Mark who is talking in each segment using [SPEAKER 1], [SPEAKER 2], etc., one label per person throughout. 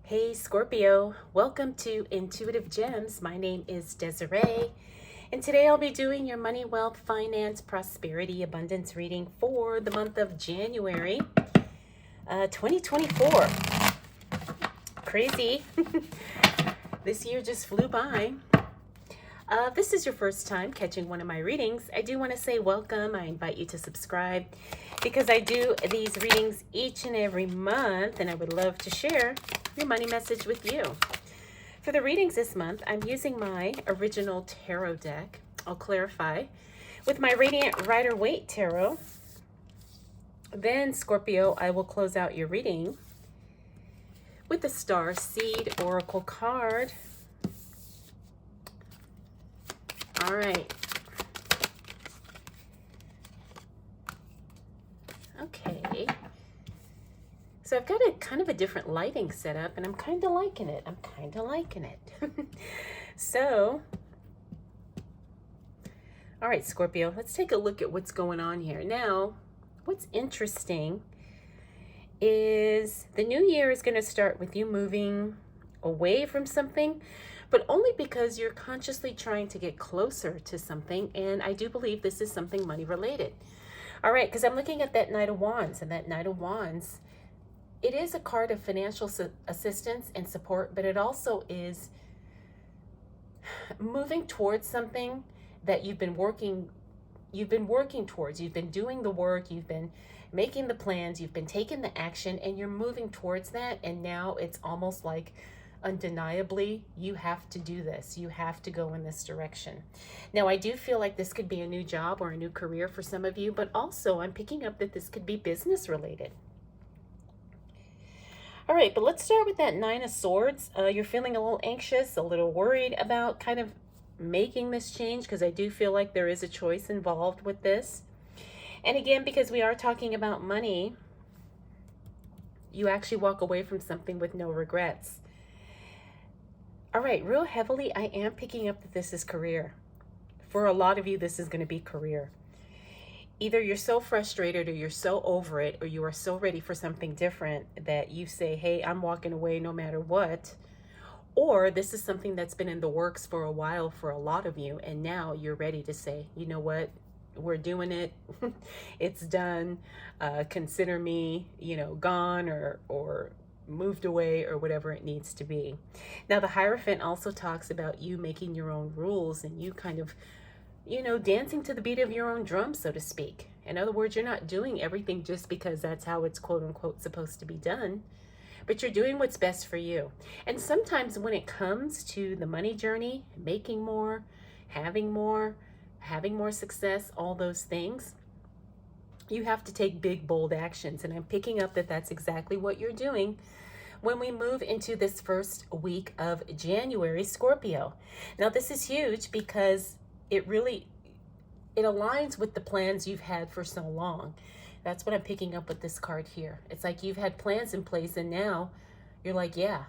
[SPEAKER 1] Hey Scorpio, welcome to Intuitive Gems. My name is Desiree, and today I'll be doing your money, wealth, finance, prosperity, abundance reading for the month of January 2024. Crazy. This year just flew by. If this is your first time catching one of my readings, I do want to say welcome. I invite you to subscribe because I do these readings each and every month, and I would love to share your money message with you. For the readings this month, I'm using my original tarot deck. I'll clarify with my Radiant Rider-Waite Tarot. Then, Scorpio, I will close out your reading with the Star Seed Oracle card. All right. Okay. So I've got a kind of a different lighting setup, and I'm kind of liking it. So, all right, Scorpio, let's take a look at what's going on here. Now, what's interesting is the new year is going to start with you moving away from something, but only because you're consciously trying to get closer to something. And I do believe this is something money related. All right, because I'm looking at that Knight of Wands, and that Knight of Wands, it is a card of financial assistance and support, but it also is moving towards something that you've been working towards. You've been doing the work, you've been making the plans, you've been taking the action, and you're moving towards that. And now it's almost like undeniably you have to do this. You have to go in this direction. Now, I do feel like this could be a new job or a new career for some of you, but also I'm picking up that this could be business related. All right, but let's start with that Nine of Swords. You're feeling a little anxious, a little worried about kind of making this change, because I do feel like there is a choice involved with this. And again, because we are talking about money, you actually walk away from something with no regrets. All right, real heavily, I am picking up that this is career. For a lot of you, this is going to be career. Either you're so frustrated, or you're so over it, or you are so ready for something different that you say, hey, I'm walking away no matter what. Or this is something that's been in the works for a while for a lot of you, and now you're ready to say, you know what, we're doing it. It's done. Consider me, gone or moved away, or whatever it needs to be. Now, the Hierophant also talks about you making your own rules, and you kind of dancing to the beat of your own drum, so to speak. In other words, you're not doing everything just because that's how it's quote unquote supposed to be done, but you're doing what's best for you. And sometimes when it comes to the money journey, making more, having more success, all those things, you have to take big, bold actions. And I'm picking up that that's exactly what you're doing when we move into this first week of January, Scorpio. Now, this is huge because it aligns with the plans you've had for so long. That's what I'm picking up with this card here. It's like you've had plans in place, and now you're like, yeah,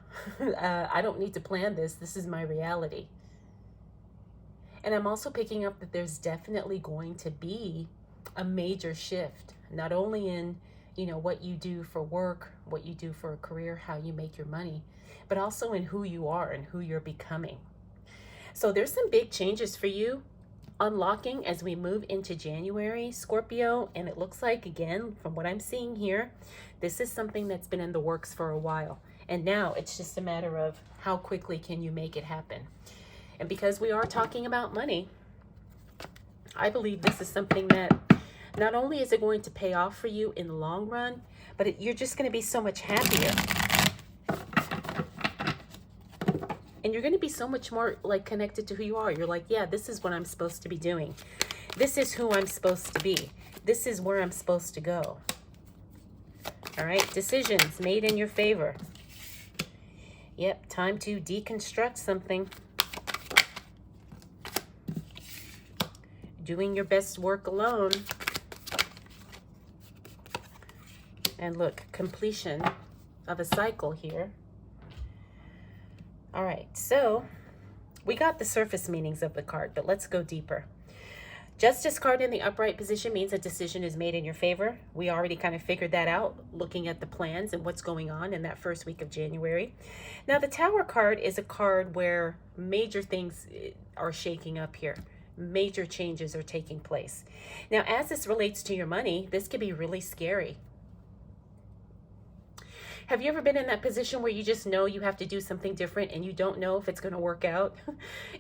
[SPEAKER 1] I don't need to plan this. This is my reality. And I'm also picking up that there's definitely going to be a major shift, not only in, what you do for work, what you do for a career, how you make your money, but also in who you are and who you're becoming. So there's some big changes for you unlocking as we move into January, Scorpio. And it looks like, again, from what I'm seeing here, this is something that's been in the works for a while. And now it's just a matter of how quickly can you make it happen. And because we are talking about money, I believe this is something that not only is it going to pay off for you in the long run, but you're just going to be so much happier. And you're going to be so much more connected to who you are. You're like, yeah, this is what I'm supposed to be doing. This is who I'm supposed to be. This is where I'm supposed to go. All right, decisions made in your favor. Yep, time to deconstruct something. Doing your best work alone. And look, completion of a cycle here. All right, so we got the surface meanings of the card, but let's go deeper. Justice card in the upright position means a decision is made in your favor. We already kind of figured that out looking at the plans and what's going on in that first week of January. Now, the Tower card is a card where major things are shaking up here. Major changes are taking place. Now, as this relates to your money, this could be really scary. Have you ever been in that position where you just know you have to do something different and you don't know if it's going to work out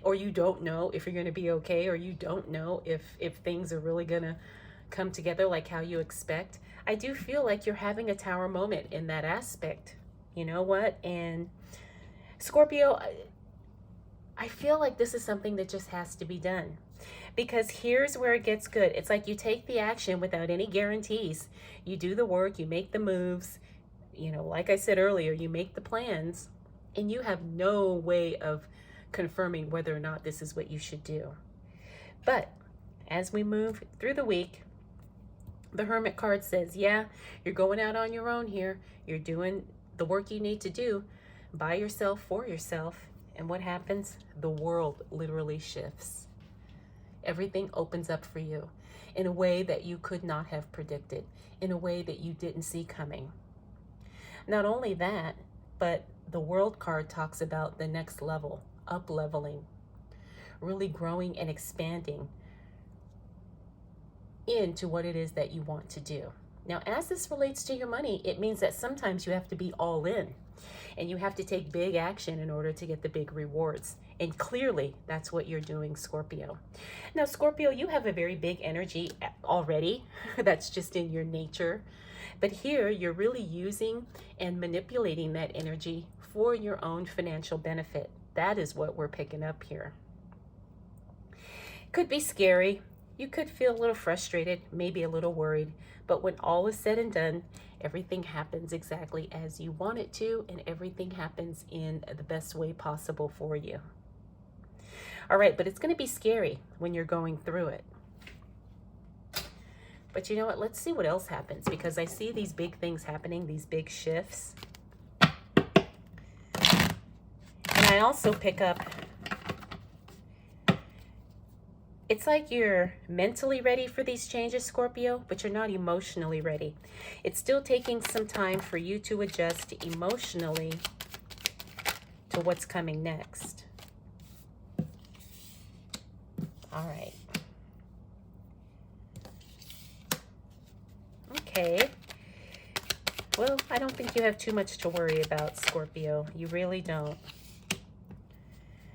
[SPEAKER 1] or you don't know if you're going to be okay, or you don't know if things are really going to come together like how you expect? I do feel like you're having a Tower moment in that aspect. You know what? And Scorpio, I feel like this is something that just has to be done. Because here's where it gets good. It's like you take the action without any guarantees. You do the work, you make the moves. You know, like I said earlier, you make the plans and you have no way of confirming whether or not this is what you should do. But as we move through the week, the Hermit card says, yeah, you're going out on your own here. You're doing the work you need to do by yourself, for yourself. And what happens? The world literally shifts. Everything opens up for you in a way that you could not have predicted, in a way that you didn't see coming. Not only that, but the World card talks about the next level, up-leveling, really growing and expanding into what it is that you want to do. Now, as this relates to your money, it means that sometimes you have to be all in and you have to take big action in order to get the big rewards. And clearly, that's what you're doing, Scorpio. Now, Scorpio, you have a very big energy already. That's just in your nature. But here, you're really using and manipulating that energy for your own financial benefit. That is what we're picking up here. Could be scary. You could feel a little frustrated, maybe a little worried. But when all is said and done, everything happens exactly as you want it to, and everything happens in the best way possible for you. All right, but it's going to be scary when you're going through it. But you know what? Let's see what else happens, because I see these big things happening, these big shifts. And I also pick up, it's like you're mentally ready for these changes, Scorpio, but you're not emotionally ready. It's still taking some time for you to adjust emotionally to what's coming next. All right. Okay. Well, I don't think you have too much to worry about, Scorpio. You really don't.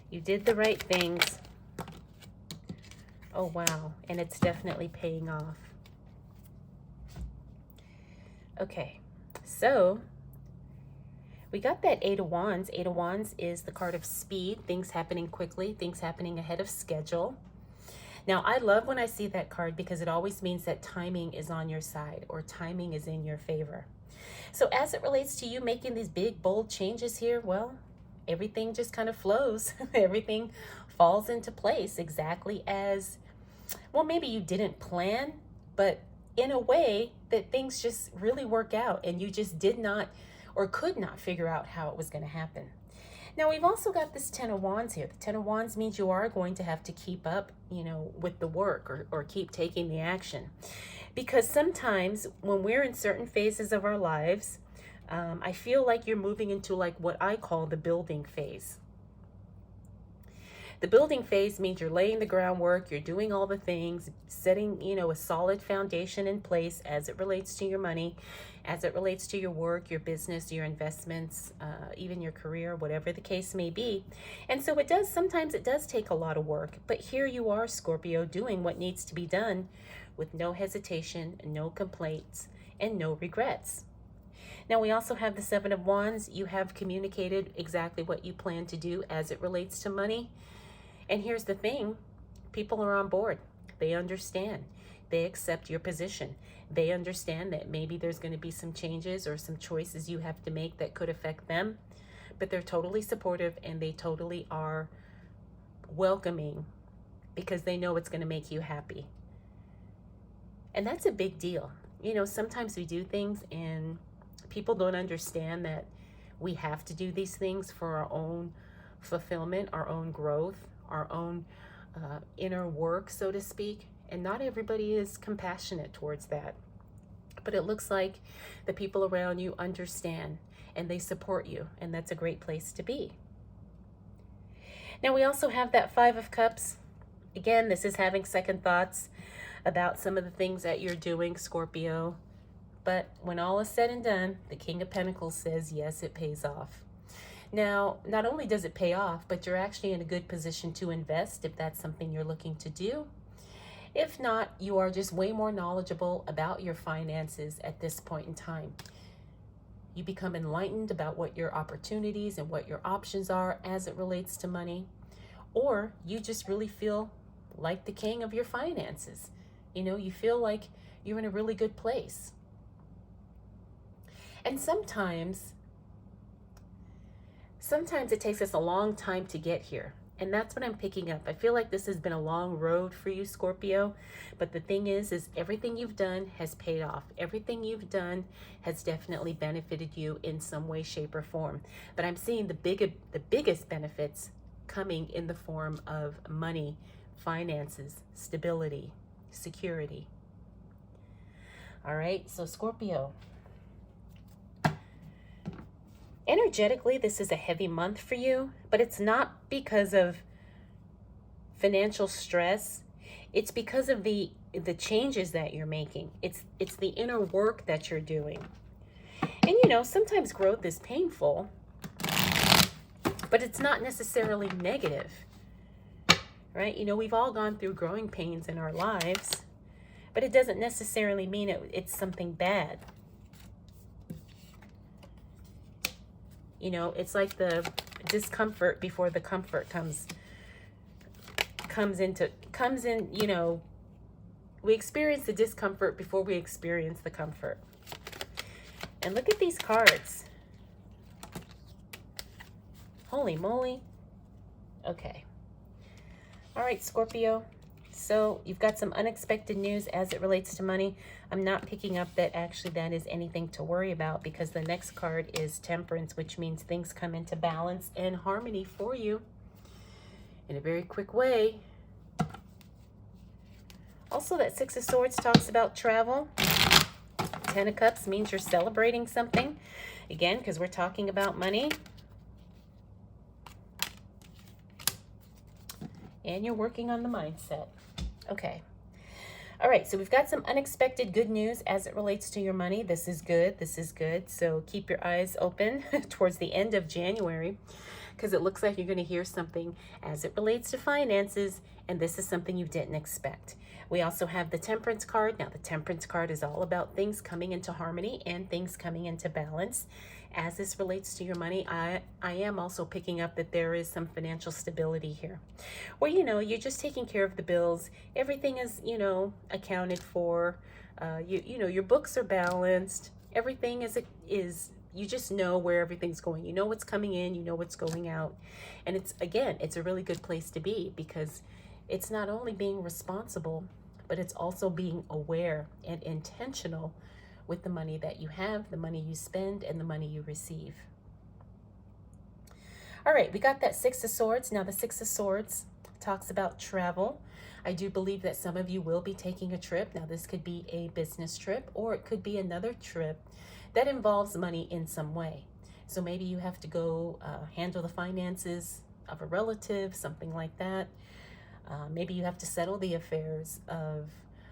[SPEAKER 1] You did the right things. Oh, wow. And it's definitely paying off. Okay. So, we got that Eight of Wands. Eight of Wands is the card of speed, things happening quickly, things happening ahead of schedule. Now, I love when I see that card because it always means that timing is on your side, or timing is in your favor. So as it relates to you making these big, bold changes here, well, everything just kind of flows. Everything falls into place exactly as, well, maybe you didn't plan, but in a way that things just really work out and you just did not or could not figure out how it was going to happen. Now, we've also got this Ten of Wands here. The Ten of Wands means you are going to have to keep up, with the work, or keep taking the action. Because sometimes when we're in certain phases of our lives, I feel like you're moving into like what I call the building phase. The building phase means you're laying the groundwork, you're doing all the things, setting, a solid foundation in place as it relates to your money, as it relates to your work, your business, your investments, even your career, whatever the case may be. And so sometimes it does take a lot of work, but here you are, Scorpio, doing what needs to be done with no hesitation, no complaints, and no regrets. Now, we also have the Seven of Wands. You have communicated exactly what you plan to do as it relates to money. And here's the thing, people are on board. They understand. They accept your position. They understand that maybe there's going to be some changes or some choices you have to make that could affect them, but they're totally supportive and they totally are welcoming because they know it's going to make you happy. And that's a big deal. Sometimes we do things and people don't understand that we have to do these things for our own fulfillment, our own growth, our own inner work, so to speak. And not everybody is compassionate towards that. But it looks like the people around you understand and they support you, and that's a great place to be. Now we also have that Five of Cups. Again, this is having second thoughts about some of the things that you're doing, Scorpio. But when all is said and done, the King of Pentacles says, yes, it pays off. Now, not only does it pay off, but you're actually in a good position to invest if that's something you're looking to do. If not, you are just way more knowledgeable about your finances at this point in time. You become enlightened about what your opportunities and what your options are as it relates to money. Or you just really feel like the king of your finances. You know, you feel like you're in a really good place. And sometimes it takes us a long time to get here. And that's what I'm picking up. I feel like this has been a long road for you, Scorpio. But the thing is everything you've done has paid off. Everything you've done has definitely benefited you in some way, shape, or form. But I'm seeing the biggest benefits coming in the form of money, finances, stability, security. All right, so Scorpio. Energetically, this is a heavy month for you, but it's not because of financial stress. It's because of the changes that you're making. It's the inner work that you're doing. And you know, sometimes growth is painful, but it's not necessarily negative, right? You know, we've all gone through growing pains in our lives, but it doesn't necessarily mean it's something bad. You know, it's like the discomfort before the comfort comes in, you know, we experience the discomfort before we experience the comfort. And look at these cards. Holy moly. Okay. All right, Scorpio. So you've got some unexpected news as it relates to money. I'm not picking up that actually that is anything to worry about, because the next card is Temperance, which means things come into balance and harmony for you in a very quick way. Also, that Six of Swords talks about travel. Ten of Cups means you're celebrating something. Again, because we're talking about money. And you're working on the mindset. Okay. All right, so we've got some unexpected good news as it relates to your money. This is good. This is good. So keep your eyes open towards the end of January, because it looks like you're going to hear something as it relates to finances, and this is something you didn't expect. We also have the Temperance card. Now, the Temperance card is all about things coming into harmony and things coming into balance. As this relates to your money, I am also picking up that there is some financial stability here, where, you know, you're just taking care of the bills. Everything is, you know, accounted for. You know, your books are balanced. Everything is you just know where everything's going. You know what's coming in, you know what's going out. And it's a really good place to be, because it's not only being responsible, but it's also being aware and intentional with the money that you have, the money you spend, and the money you receive. All right, we got that Six of Swords. Now, the Six of Swords talks about travel. I do believe that some of you will be taking a trip. Now, this could be a business trip, or it could be another trip that involves money in some way. So maybe you have to go handle the finances of a relative, something like that. Maybe you have to settle the affairs of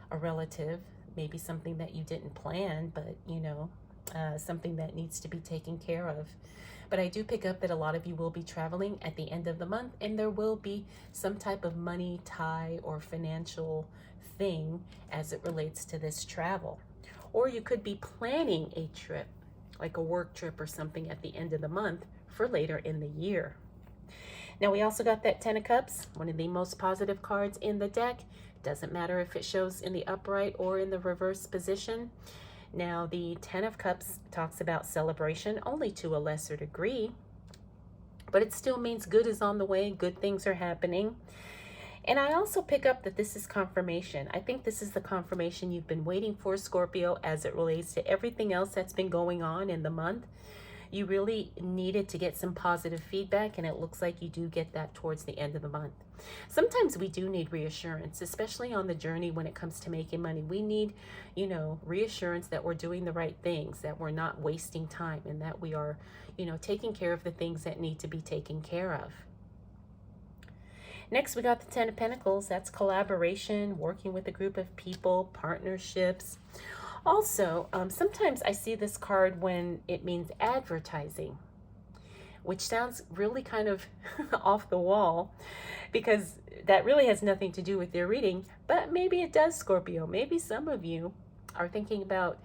[SPEAKER 1] a relative. Maybe something that you didn't plan, but, you know, something that needs to be taken care of. But I do pick up that a lot of you will be traveling at the end of the month, and there will be some type of money tie or financial thing as it relates to this travel. Or you could be planning a trip, like a work trip or something at the end of the month for later in the year. Now, we also got that Ten of Cups, one of the most positive cards in the deck. Doesn't matter if it shows in the upright or in the reverse position. Now, the Ten of Cups talks about celebration only to a lesser degree, but it still means good is on the way, good things are happening. And I also pick up that this is confirmation. I think this is the confirmation you've been waiting for, Scorpio, as it relates to everything else that's been going on in the month. You really needed to get some positive feedback, and it looks like you do get that towards the end of the month. Sometimes we do need reassurance, especially on the journey when it comes to making money. We need, reassurance that we're doing the right things, that we're not wasting time, and that we are, taking care of the things that need to be taken care of. Next, we got the Ten of Pentacles. That's collaboration, working with a group of people, partnerships. Also, sometimes I see this card when it means advertising, which sounds really kind of off the wall because that really has nothing to do with your reading, but maybe it does, Scorpio. Maybe some of you are thinking about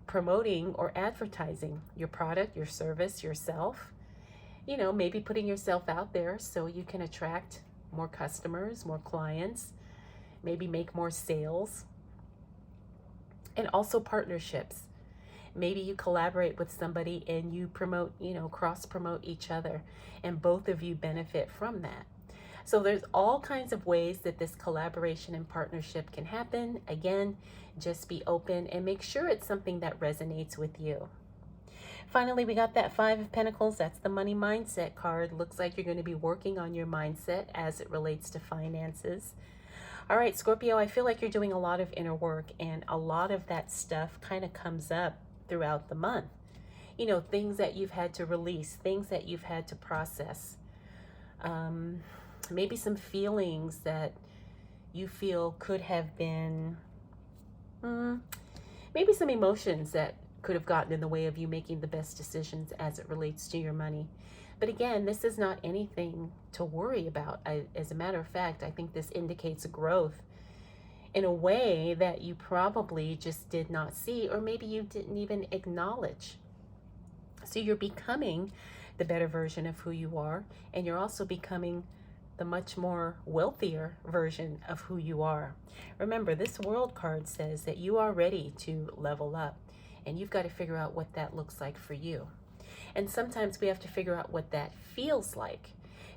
[SPEAKER 1] promoting or advertising your product, your service, yourself. Maybe putting yourself out there so you can attract more customers, more clients, maybe make more sales. And also partnerships. Maybe you collaborate with somebody and you promote, cross promote each other, and both of you benefit from that. So there's all kinds of ways that this collaboration and partnership can happen. Again, just be open and make sure it's something that resonates with you. Finally, we got that Five of Pentacles. That's the money mindset card. Looks like you're going to be working on your mindset as it relates to finances. All right, Scorpio, I feel like you're doing a lot of inner work, and a lot of that stuff kind of comes up throughout the month. Things that you've had to release, things that you've had to process. Maybe some feelings that you feel could have been, maybe some emotions that could have gotten in the way of you making the best decisions as it relates to your money. But again, this is not anything to worry about. As a matter of fact, I think this indicates growth in a way that you probably just did not see, or maybe you didn't even acknowledge. So you're becoming the better version of who you are, and you're also becoming the much more wealthier version of who you are. Remember, this World card says that you are ready to level up, and you've got to figure out what that looks like for you. And sometimes we have to figure out what that feels like,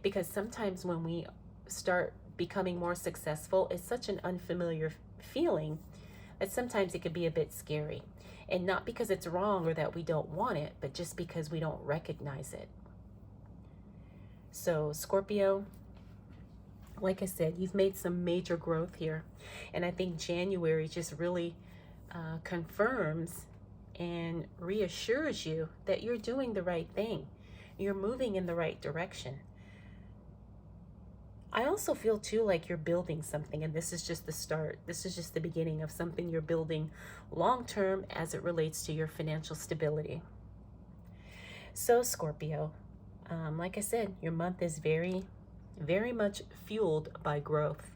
[SPEAKER 1] because sometimes when we start becoming more successful, it's such an unfamiliar feeling that sometimes it could be a bit scary. And not because it's wrong or that we don't want it, but just because we don't recognize it. So Scorpio, like I said, you've made some major growth here. And I think January just really confirms and reassures you that you're doing the right thing. You're moving in the right direction. I also feel too like you're building something, and this is just the start. This is just the beginning of something you're building long term as it relates to your financial stability. So Scorpio, like I said, your month is very, very much fueled by growth.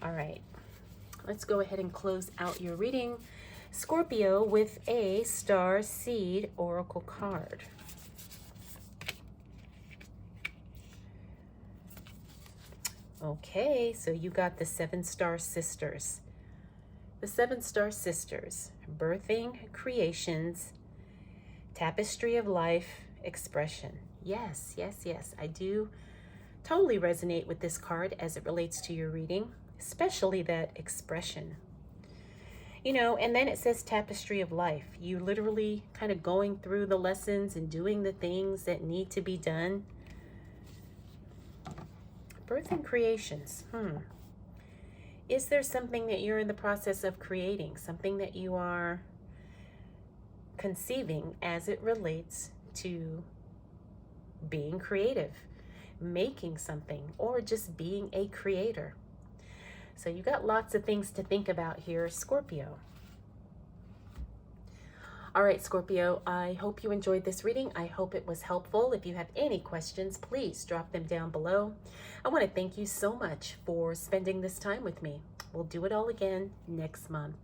[SPEAKER 1] All right. Let's go ahead and close out your reading, Scorpio, with a Star Seed Oracle card. Okay, so you got the 7-Star Sisters. The 7-Star Sisters, birthing, creations, tapestry of life, expression. Yes, yes, yes. I do totally resonate with this card as it relates to your reading, especially that expression. And then it says tapestry of life. You literally kind of going through the lessons and doing the things that need to be done. Birth and creations. Is there something that you're in the process of creating? Something that you are conceiving as it relates to being creative, making something, or just being a creator? So you got lots of things to think about here, Scorpio. All right, Scorpio, I hope you enjoyed this reading. I hope it was helpful. If you have any questions, please drop them down below. I want to thank you so much for spending this time with me. We'll do it all again next month.